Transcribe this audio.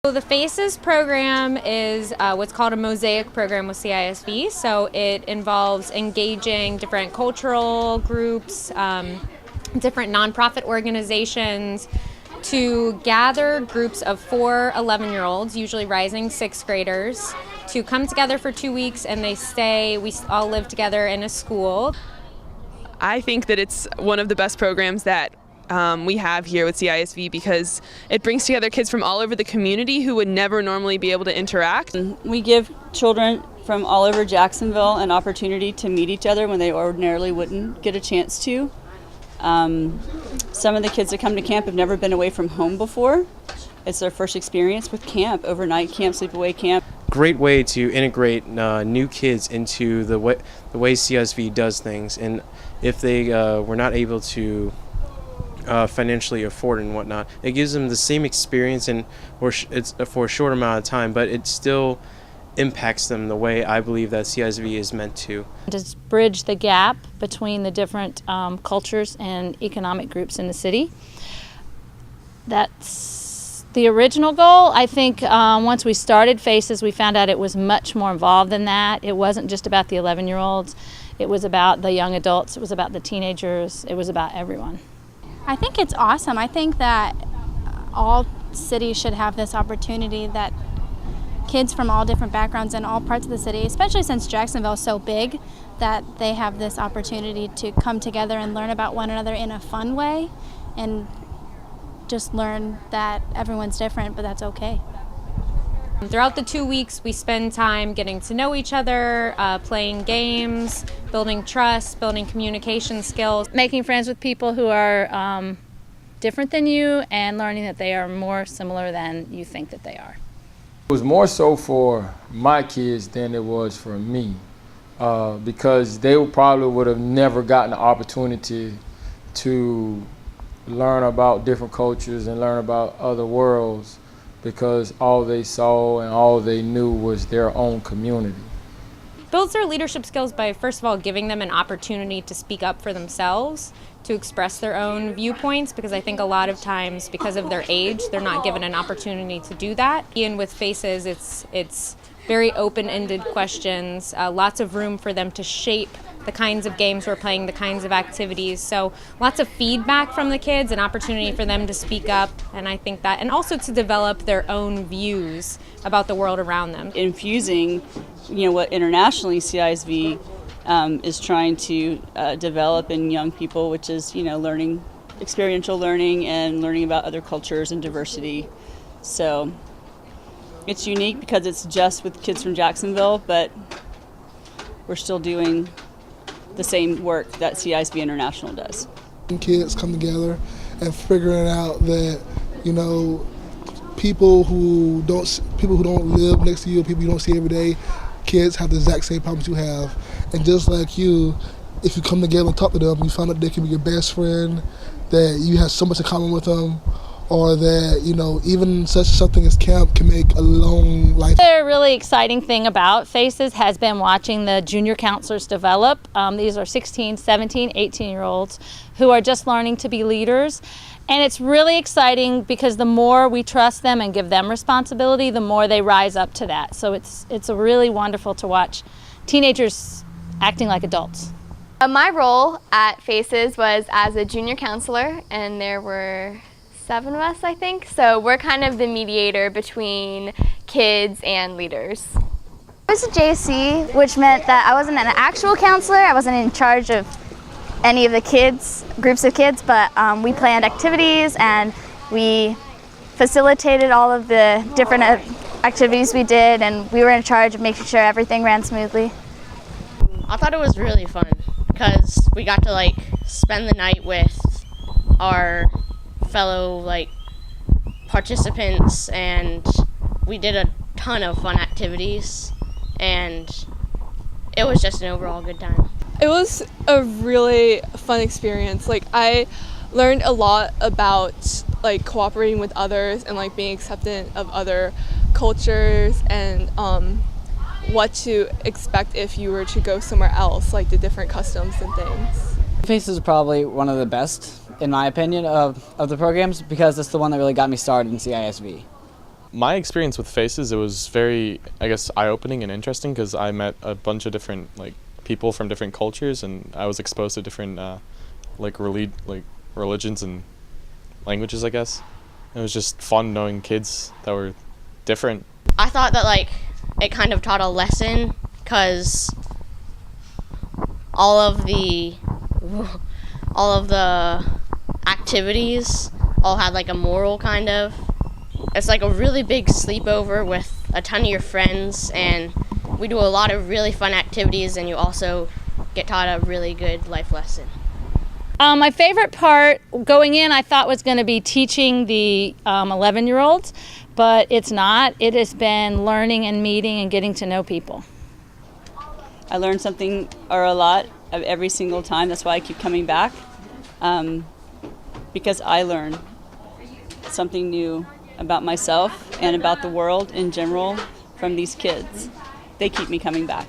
So the FACES program is what's called a mosaic program with CISV. So it involves engaging different cultural groups, different nonprofit organizations, to gather groups of 4 11-year-olds, usually rising 6th graders, to come together for 2 weeks, and we all live together in a school. I think that it's one of the best programs that we have here with CISV because it brings together kids from all over the community who would never normally be able to interact. We give children from all over Jacksonville an opportunity to meet each other when they ordinarily wouldn't get a chance to. Some of the kids that come to camp have never been away from home before. It's their first experience with camp, overnight camp, sleepaway camp. Great way to integrate new kids into the way CISV does things, and if they were not able to financially afford and whatnot, it gives them the same experience it's for a short amount of time, but it still impacts them the way I believe that CISV is meant to. To bridge the gap between the different cultures and economic groups in the city. That's the original goal. I think once we started FACES, we found out it was much more involved than that. It wasn't just about the 11-year-olds. It was about the young adults. It was about the teenagers. It was about everyone. I think it's awesome. I think that all cities should have this opportunity, that kids from all different backgrounds in all parts of the city, especially since Jacksonville is so big, that they have this opportunity to come together and learn about one another in a fun way and just learn that everyone's different, but that's okay. Throughout the 2 weeks, we spend time getting to know each other, playing games, building trust, building communication skills. Making friends with people who are different than you and learning that they are more similar than you think that they are. It was more so for my kids than it was for me because they probably would have never gotten the opportunity to learn about different cultures and learn about other worlds because all they saw and all they knew was their own community. Builds their leadership skills by, first of all, giving them an opportunity to speak up for themselves, to express their own viewpoints, because I think a lot of times, because of their age, they're not given an opportunity to do that. And with FACES, it's very open-ended questions, lots of room for them to shape the kinds of games we're playing, the kinds of activities. So lots of feedback from the kids, an opportunity for them to speak up, and I think that, and also to develop their own views about the world around them. Infusing, what internationally CISV is trying to develop in young people, which is, learning, experiential learning and learning about other cultures and diversity. So it's unique because it's just with kids from Jacksonville, but we're still doing the same work that CISV International does. Kids come together and figuring out that, people who don't live next to you, people you don't see every day, kids have the exact same problems you have. And just like you, if you come together and talk to them, you find out they can be your best friend, that you have so much in common with them, or that, even something as camp can make a long life. The really exciting thing about FACES has been watching the junior counselors develop. These are 16, 17, 18-year-olds who are just learning to be leaders. And it's really exciting because the more we trust them and give them responsibility, the more they rise up to that. So it's really wonderful to watch teenagers acting like adults. My role at FACES was as a junior counselor, and there were 7 of us, I think. So we're kind of the mediator between kids and leaders. I was a JC, which meant that I wasn't an actual counselor. I wasn't in charge of any of the groups of kids, but we planned activities and we facilitated all of the different activities we did, and we were in charge of making sure everything ran smoothly. I thought it was really fun because we got to spend the night with our fellow participants, and we did a ton of fun activities, and it was just an overall good time. It was a really fun experience. I learned a lot about cooperating with others and being acceptant of other cultures and what to expect if you were to go somewhere else, the different customs and things. FACES is probably one of the best, in my opinion, of the programs because it's the one that really got me started in CISV. My experience with Faces, it was very, I guess, eye-opening and interesting because I met a bunch of different people from different cultures, and I was exposed to different religions and languages, I guess. It was just fun knowing kids that were different. I thought that it kind of taught a lesson because all of the activities all had a moral kind of. It's a really big sleepover with a ton of your friends, and we do a lot of really fun activities, and you also get taught a really good life lesson. My favorite part going in, I thought was going to be teaching the 11-year-olds, but it's not. It has been learning and meeting and getting to know people. I learned something or a lot of every single time. That's why I keep coming back, because I learn something new about myself and about the world in general from these kids. They keep me coming back.